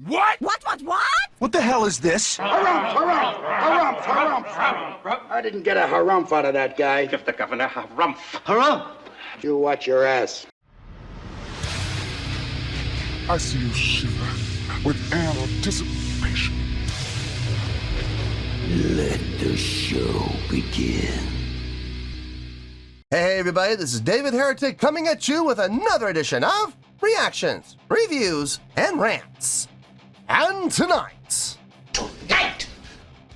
What? What? What the hell is this? Harumph. I didn't get a harumph out of that guy. Give the governor harumph. Harumph! You watch your ass. I see you shiver with anticipation. Let the show begin. Hey everybody, this is David Heretic coming at you with another edition of Reactions, Reviews, and Rants. And tonight...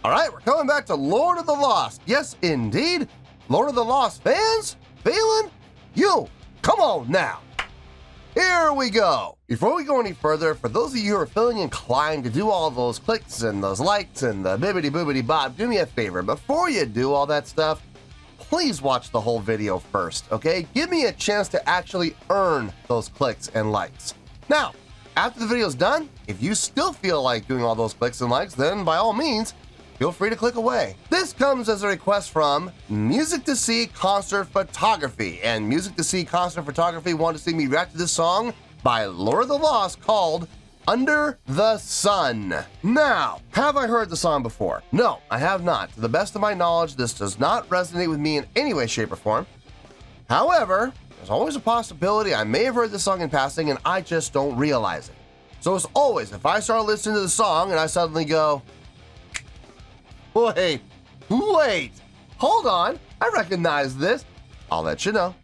Alright, we're coming back to Lord of the Lost. Yes, indeed. Lord of the Lost fans, feeling you. Come on now. Here we go. Before we go any further, for those of you who are feeling inclined to do all those clicks and those likes and the bibbity-boobity-bob, do me a favor. Before you do all that stuff, please watch the whole video first, okay? Give me a chance to actually earn those clicks and likes. Now, after the video's done, if you still feel like doing all those clicks and likes, then by all means, feel free to click away. This comes as a request from Music to See Concert Photography, and Music to See Concert Photography wanted to see me react to this song by Lord of the Lost called Under the Sun. Now, have I heard the song before? No, I have not. To the best of my knowledge, this does not resonate with me in any way, shape, or form. However, there's always a possibility I may have heard this song in passing and I just don't realize it. So as always, if I start listening to the song and I suddenly go, wait, hold on, I recognize this, I'll let you know.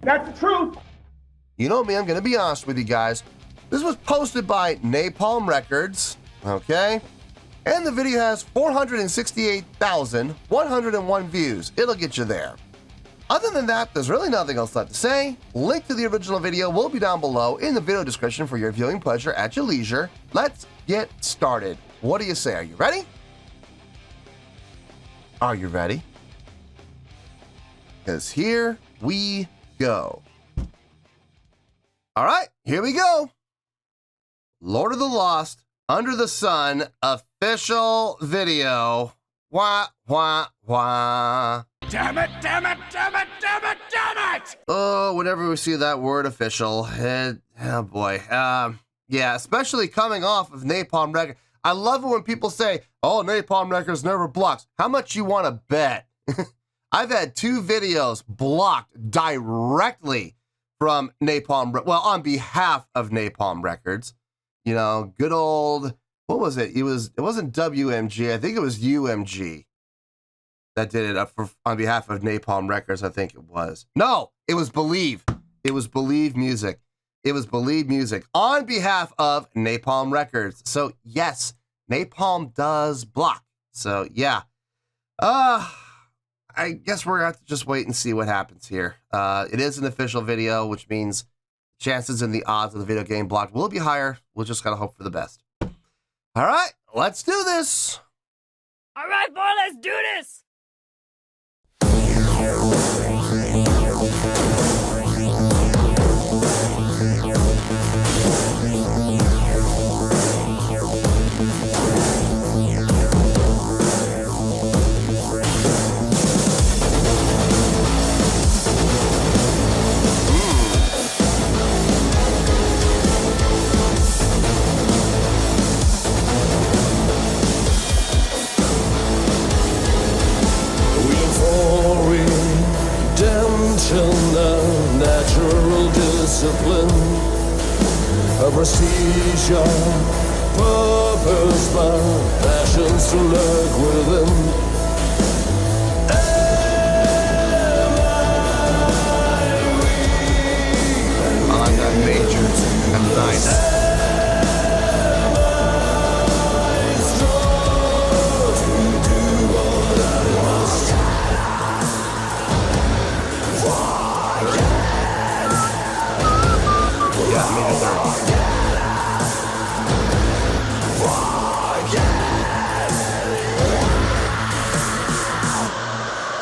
That's the truth. You know me, I'm gonna be honest with you guys. This was posted by Napalm Records, okay? And the video has 468,101 views. It'll get you there. Other than that, there's really nothing else left to say. Link to the original video will be down below in the video description for your viewing pleasure at your leisure. Let's get started. What do you say? Are you ready? Are you ready? Because here we go. All right, here we go. Lord of the Lost, Under the Sun, official video. Wah, wah, wah. Damn it! Oh, whenever we see that word official, oh boy. Yeah, especially coming off of Napalm Records. I love it when people say, oh, Napalm Records never blocks. How much you want to bet? I've had 2 videos blocked directly from Napalm, well, on behalf of Napalm Records. You know, good old, what was it? It wasn't WMG, I think it was UMG that did it on behalf of Napalm Records, I think it was. No, it was Believe. It was Believe Music. It was Believe Music on behalf of Napalm Records. So yes, Napalm does block. So yeah. I guess we're gonna have to just wait and see what happens here. It is an official video, which means chances and the odds of the video getting blocked will be higher. We'll just gotta hope for the best. All right, let's do this. All right, boy, let's do this. Natural discipline, a prestige, purpose, my passions to lurk within. I like that major. That's nice.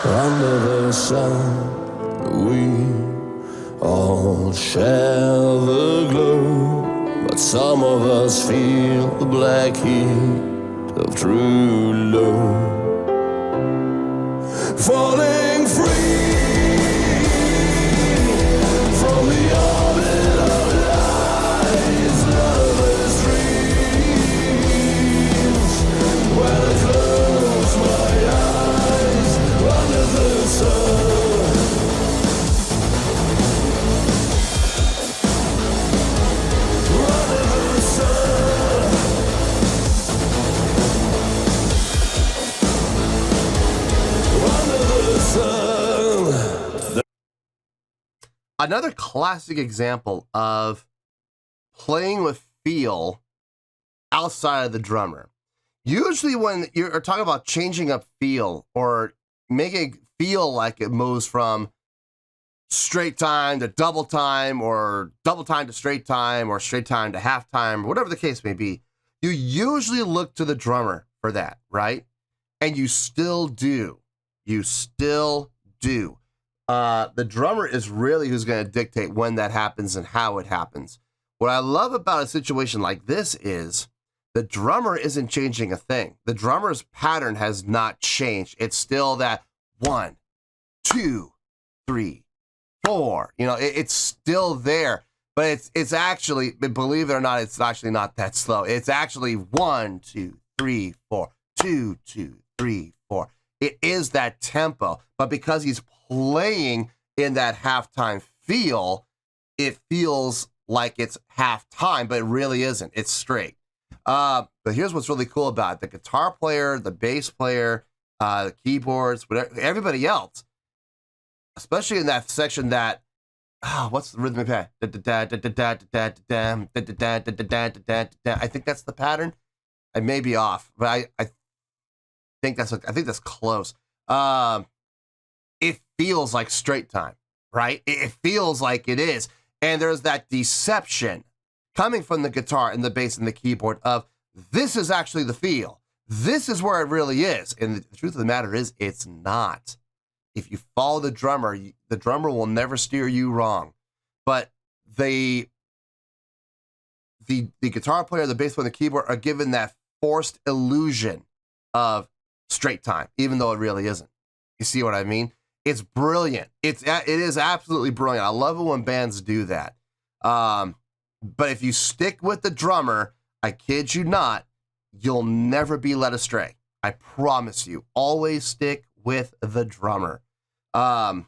Under the sun, we all share the glow, but some of us feel the black heat of true love. Falling free from the orbit of lies, lovers dream. Another classic example of playing with feel outside of the drummer. Usually when you're talking about changing up feel or making it feel like it moves from straight time to double time or double time to straight time or straight time to half time, or whatever the case may be, you usually look to the drummer for that, right? And you still do. You still do. The drummer is really who's going to dictate when that happens and how it happens. What I love about a situation like this is the drummer isn't changing a thing. The drummer's pattern has not changed. It's still that 1, 2, 3, 4. You know, it's still there, but it's actually, believe it or not, it's actually not that slow. It's actually 1, 2, 3, 4, 2, 2, 3, 4. It is that tempo, but because he's playing in that halftime feel, it feels like it's halftime, but it really isn't. It's straight. But here's what's really cool about it. The guitar player, the bass player, the keyboards, whatever, everybody else, especially in that section that, what's the rhythmic pattern? I think that's the pattern. I may be off, but I think that's close. It feels like straight time, right? It feels like it is. And there's that deception coming from the guitar and the bass and the keyboard of this is actually the feel. This is where it really is. And the truth of the matter is it's not. If you follow the drummer will never steer you wrong. But the guitar player, the bass player, and the keyboard are given that forced illusion of straight time, even though it really isn't. You see what I mean? It's brilliant. It is absolutely brilliant. I love it when bands do that. But if you stick with the drummer, I kid you not, you'll never be led astray. I promise you. Always stick with the drummer. I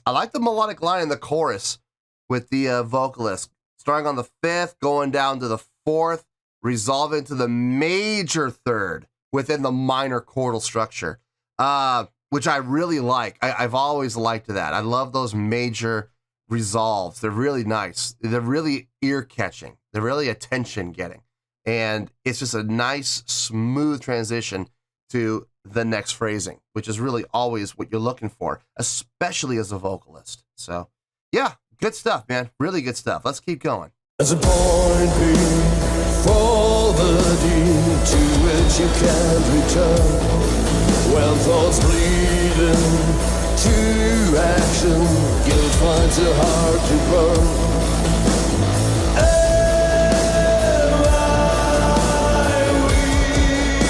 like the melodic line in the chorus with the vocalist, starting on the 5th, going down to the 4th, resolving to the major 3rd within the minor chordal structure, which I really like. I've always liked that. I love those major resolves. They're really nice. They're really ear-catching. They're really attention-getting. And it's just a nice, smooth transition to the next phrasing, which is really always what you're looking for, especially as a vocalist. So, yeah, good stuff, man. Really good stuff. Let's keep going. There's a point B for the deed to which you can't return. When thoughts bleed into action, guilt finds it hard to burn.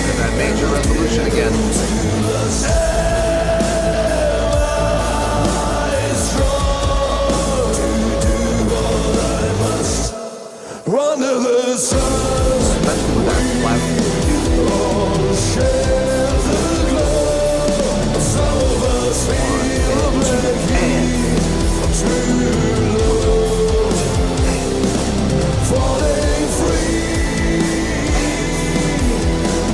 And that major resolution again. Under the sun, Especially with that clap. share the glow. Some of us feel like too low, falling free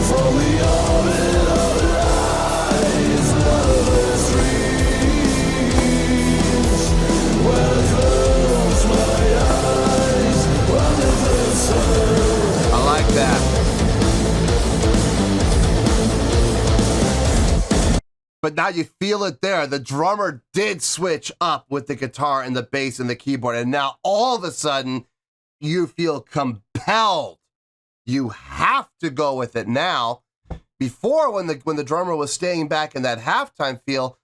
from the orbit of lies. None of us reach when I close my eyes under the sun. I like that. But now you feel it there. The drummer did switch up with the guitar and the bass and the keyboard. And now all of a sudden you feel compelled. You have to go with it now. Before, when the drummer was staying back in that halftime feel,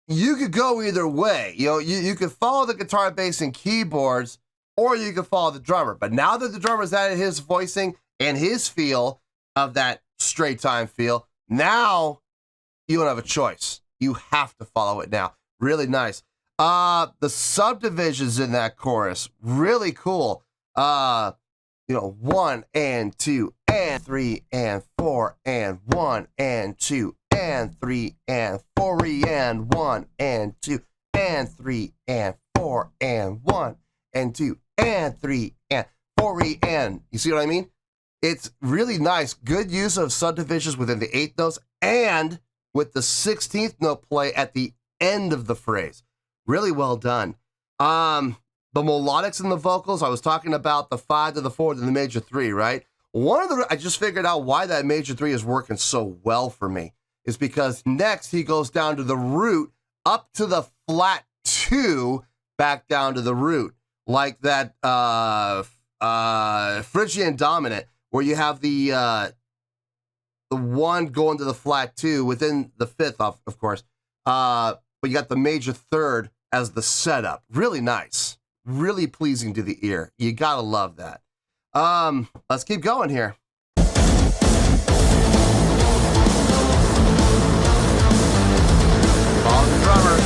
you could go either way. You know, you could follow the guitar, bass, and keyboards, or you could follow the drummer. But now that the drummer's added his voicing and his feel of that straight time feel, now you don't have a choice. You have to follow it now. Really nice. The subdivisions in that chorus, really cool. 1 and 2 and 3 and 4 and 1 and 2 and 3 and 4 and 1 and 2 and 3 and 4 and 1 and 2 and 3 and 4 and. You see what I mean? It's really nice. Good use of subdivisions within the 8th notes and with the 16th note play at the end of the phrase. Really well done. The melodics and the vocals, I was talking about the 5 to the 4 to the major 3, right? I just figured out why that major 3 is working so well for me is because next he goes down to the root, up to the flat 2, back down to the root, like that Phrygian dominant, where you have the 1 going to the flat 2 within the 5th, of course, but you got the major 3rd as the setup. Really nice, really pleasing to the ear. You gotta love that. Let's keep going here. Follow the drummer.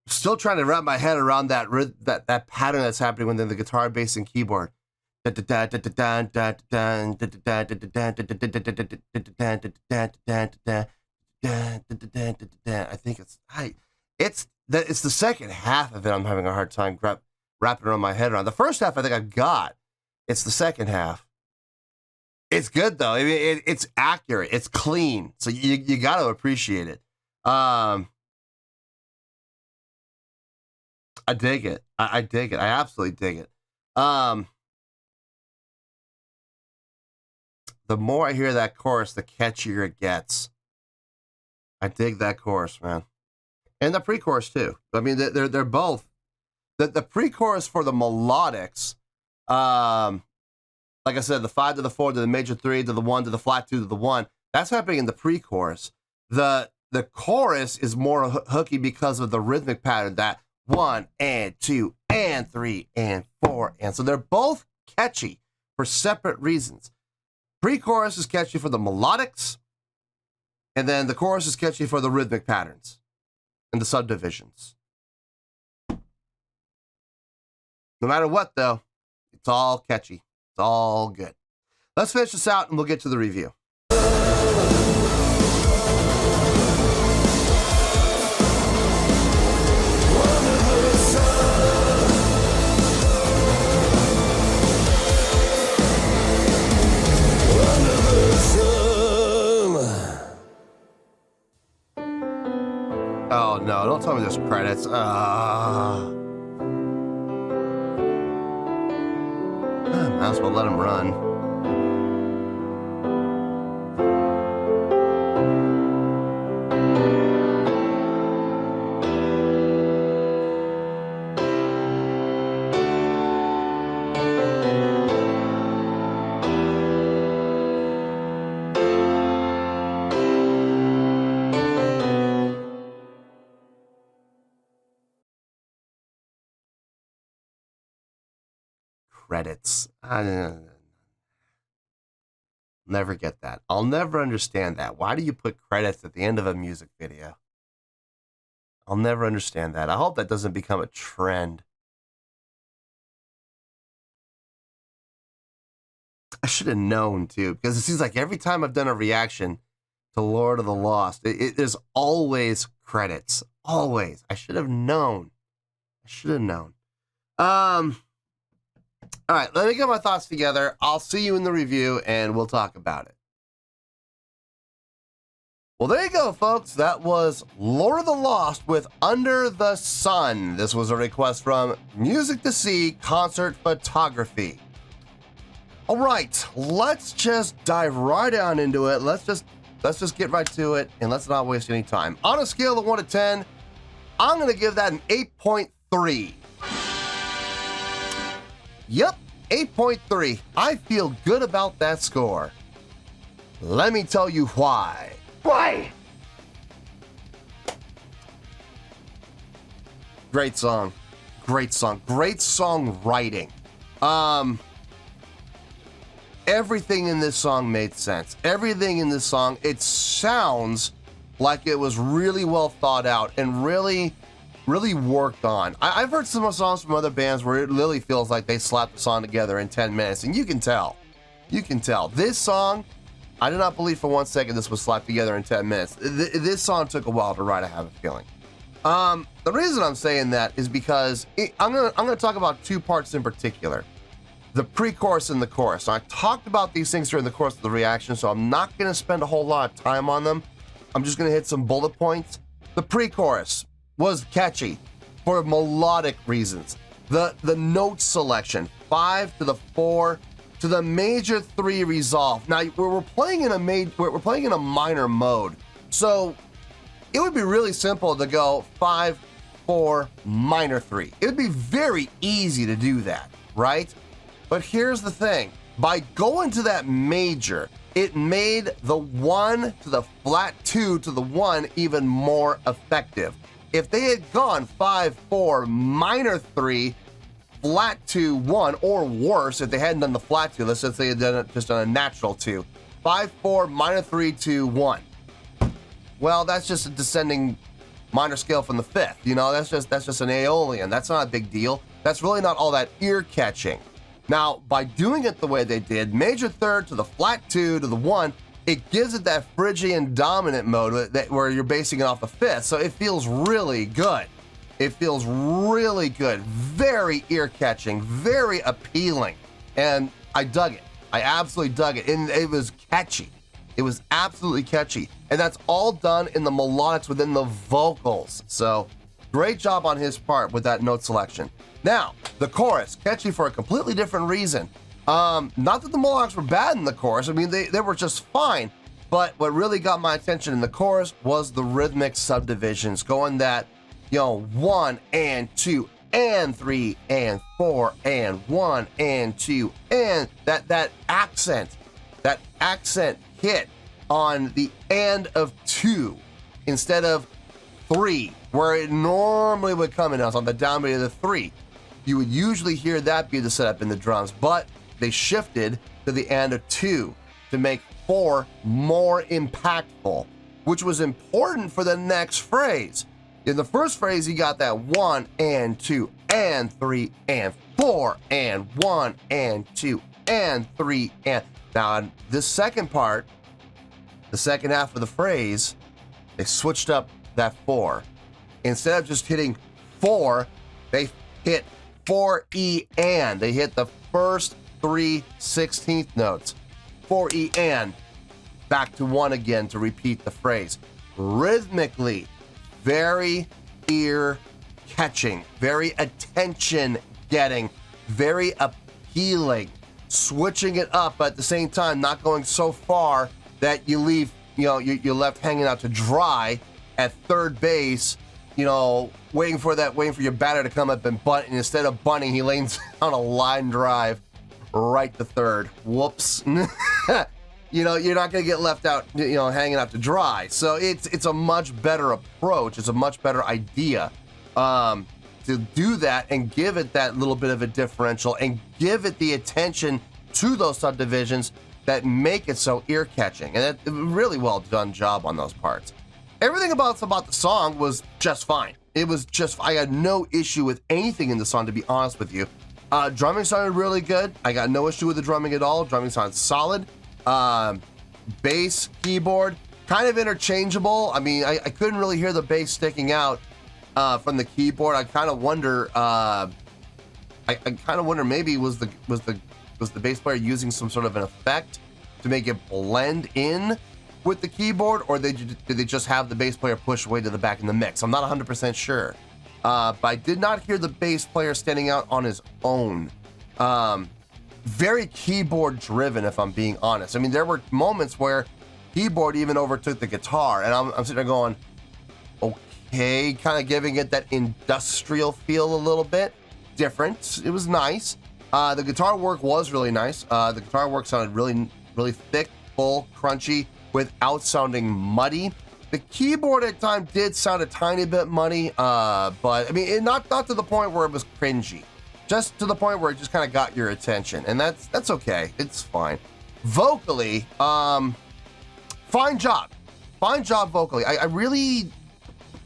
Still trying to wrap my head around that pattern that's happening within the guitar, bass, and keyboard. I think it's the second half of it I'm having a hard time wrapping around my head around. The first half I think I got. It's the second half. It's good though. I mean, it's accurate. It's clean. So you got to appreciate it. I dig it. I dig it. I absolutely dig it. The more I hear that chorus, the catchier it gets. I dig that chorus, man. And the pre-chorus too. I mean, they're both. The pre-chorus for the melodics, like I said, the 5 to the 4 to the major 3 to the 1 to the flat 2 to the 1. That's happening in the pre-chorus. The chorus is more hooky because of the rhythmic pattern, that 1 and 2 and 3 and 4, and so they're both catchy for separate reasons. Pre-chorus is catchy for the melodics, and then the chorus is catchy for the rhythmic patterns and the subdivisions. No matter what, though, it's all catchy. It's all good. Let's finish this out, and we'll get to the review. Oh no, don't tell me there's credits. Might as well let him run. Credits. Never get that. I'll never understand that. Why do you put credits at the end of a music video? I'll never understand that. I hope that doesn't become a trend. I should have known too, because it seems like every time I've done a reaction to Lord of the Lost, there's always credits. Always. I should have known. I should have known. All right, let me get my thoughts together. I'll see you in the review, and we'll talk about it. Well, there you go, folks. That was Lord of the Lost with Under the Sun. This was a request from Music to See Concert Photography. All right, let's just dive right down into it. Let's just get right to it, and let's not waste any time. On a scale of 1 to 10, I'm going to give that an 8.3. Yep, 8.3. I feel good about that score. Let me tell you why. Why? Great song. Great song. Great song writing. Everything in this song made sense. Everything in this song, it sounds like it was really well thought out and really worked on. I've heard some songs from other bands where it literally feels like they slapped the song together in 10 minutes, and you can tell. You can tell. This song, I did not believe for 1 second this was slapped together in 10 minutes. This song took a while to write, I have a feeling. The reason I'm saying that is because I'm gonna talk about 2 parts in particular. The pre-chorus and the chorus. So I talked about these things during the course of the reaction, so I'm not gonna spend a whole lot of time on them. I'm just gonna hit some bullet points. The pre-chorus was catchy for melodic reasons. The note selection, 5 to the 4 to the major 3 resolve. Now we're playing in a minor mode, so it would be really simple to go 5, 4, minor 3. It would be very easy to do that, right? But here's the thing. By going to that major, it made the 1 to the flat 2 to the 1 even more effective. If they had gone 5, 4, minor 3, flat 2, 1, or worse, if they hadn't done the flat 2, let's just say they had just done a natural 2, 5, 4, minor 3, 2, 1. Well, that's just a descending minor scale from the 5th. You know, that's just an Aeolian. That's not a big deal. That's really not all that ear-catching. Now, by doing it the way they did, major 3rd to the flat 2 to the 1, it gives it that Phrygian dominant mode where you're basing it off the 5th, so it feels really good. It feels really good. Very ear-catching, very appealing, and I dug it. I absolutely dug it, and it was catchy. It was absolutely catchy, and that's all done in the melodics within the vocals, so great job on his part with that note selection. Now, the chorus, catchy for a completely different reason. Not that the melodics were bad in the chorus, I mean, they were just fine, but what really got my attention in the chorus was the rhythmic subdivisions, going that, 1 and 2 and 3 and 4 and 1 and 2, and that accent hit on the end of 2 instead of 3, where it normally would come in on the downbeat of the 3. You would usually hear that be the setup in the drums, but they shifted to the end of 2 to make 4 more impactful, which was important for the next phrase. In the first phrase, you got that 1 and 2 and 3 and 4 and 1 and 2 and 3 and... Now, on this second part, the second half of the phrase, they switched up that 4. Instead of just hitting 4, they hit 4E and. They hit the first 3 16th notes. 4E and. Back to 1 again to repeat the phrase. Rhythmically, very ear-catching, very attention-getting, very appealing. Switching it up at the same time, not going so far that you leave, you're left hanging out to dry at third base, waiting for your batter to come up and bunt, and instead of bunting, he lanes on a line drive right to third. Whoops. You're not going to get left out, hanging out to dry. So it's a much better approach. It's a much better idea to do that and give it that little bit of a differential and give it the attention to those subdivisions that make it so ear-catching. And a really well done job on those parts. Everything about the song was just fine. I had no issue with anything in the song, to be honest with you. Drumming sounded really good. I got no issue with the drumming at all. Drumming sounded solid. Bass, keyboard, kind of interchangeable. I mean, I couldn't really hear the bass sticking out from the keyboard. I kind of wonder. I kind of wonder maybe was the bass player using some sort of an effect to make it blend in with the keyboard, or did they just have the bass player push way to the back in the mix? I'm not 100% sure. But I did not hear the bass player standing out on his own. Very keyboard driven, if I'm being honest. I mean, there were moments where keyboard even overtook the guitar, and I'm sitting there going, okay, kind of giving it that industrial feel a little bit. Different. It was nice. The guitar work was really nice. The guitar work sounded really, really thick, full, crunchy, without sounding muddy. The keyboard at times did sound a tiny bit muddy, but I mean, not to the point where it was cringy. Just to the point where it just kind of got your attention, and that's okay. It's fine. Vocally, fine job vocally. I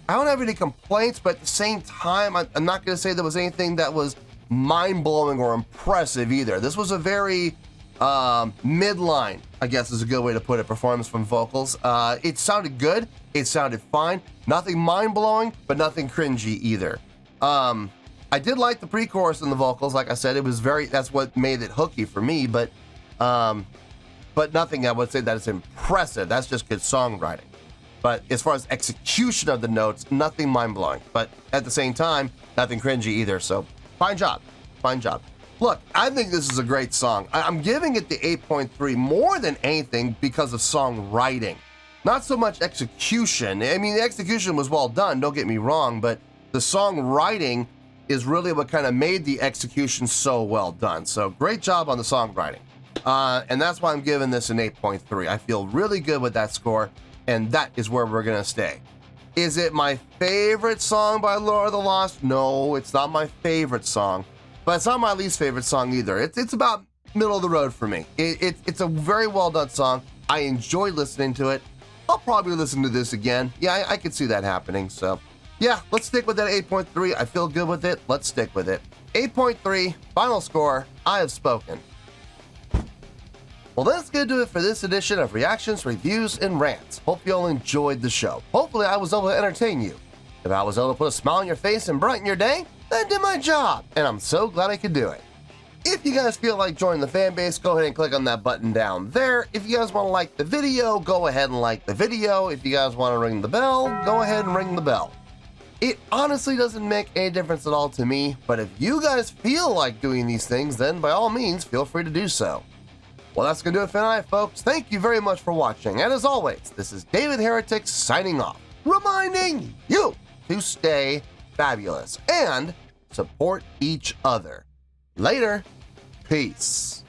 don't have any complaints, but at the same time, I'm not going to say there was anything that was mind-blowing or impressive either. This was a very midline, I guess is a good way to put it, performance from vocals. It sounded good. It sounded fine. Nothing mind-blowing, but nothing cringy either. I did like the pre-chorus in the vocals. Like I said, it was that's what made it hooky for me, but nothing I would say that is impressive. That's just good songwriting. But as far as execution of the notes, nothing mind-blowing. But at the same time, nothing cringy either. So fine job. Look, I think this is a great song. I'm giving it the 8.3 more than anything because of songwriting. Not so much execution. I mean, the execution was well done, don't get me wrong, but the songwriting is really what kind of made the execution so well done. So great job on the songwriting. And that's why I'm giving this an 8.3. I feel really good with that score, and that is where we're gonna stay. Is it my favorite song by Lord of the Lost? No, it's not my favorite song, but it's not my least favorite song either. It's about middle of the road for me. It's a very well done song. I enjoy listening to it. I'll probably listen to this again. Yeah, I could see that happening. So yeah, let's stick with that 8.3. I feel good with it. Let's stick with it. 8.3, final score. I have spoken. Well, that's going to do it for this edition of Reactions, Reviews, and Rants. Hope you all enjoyed the show. Hopefully, I was able to entertain you. If I was able to put a smile on your face and brighten your day, then I did my job, and I'm so glad I could do it. If you guys feel like joining the fan base, go ahead and click on that button down there. If you guys want to like the video, go ahead and like the video. If you guys want to ring the bell, go ahead and ring the bell. It honestly doesn't make any difference at all to me, but if you guys feel like doing these things, then by all means, feel free to do so. Well, that's going to do it for tonight, folks. Thank you very much for watching. And as always, this is David Heretic signing off, reminding you to stay fabulous and support each other. Later. Peace.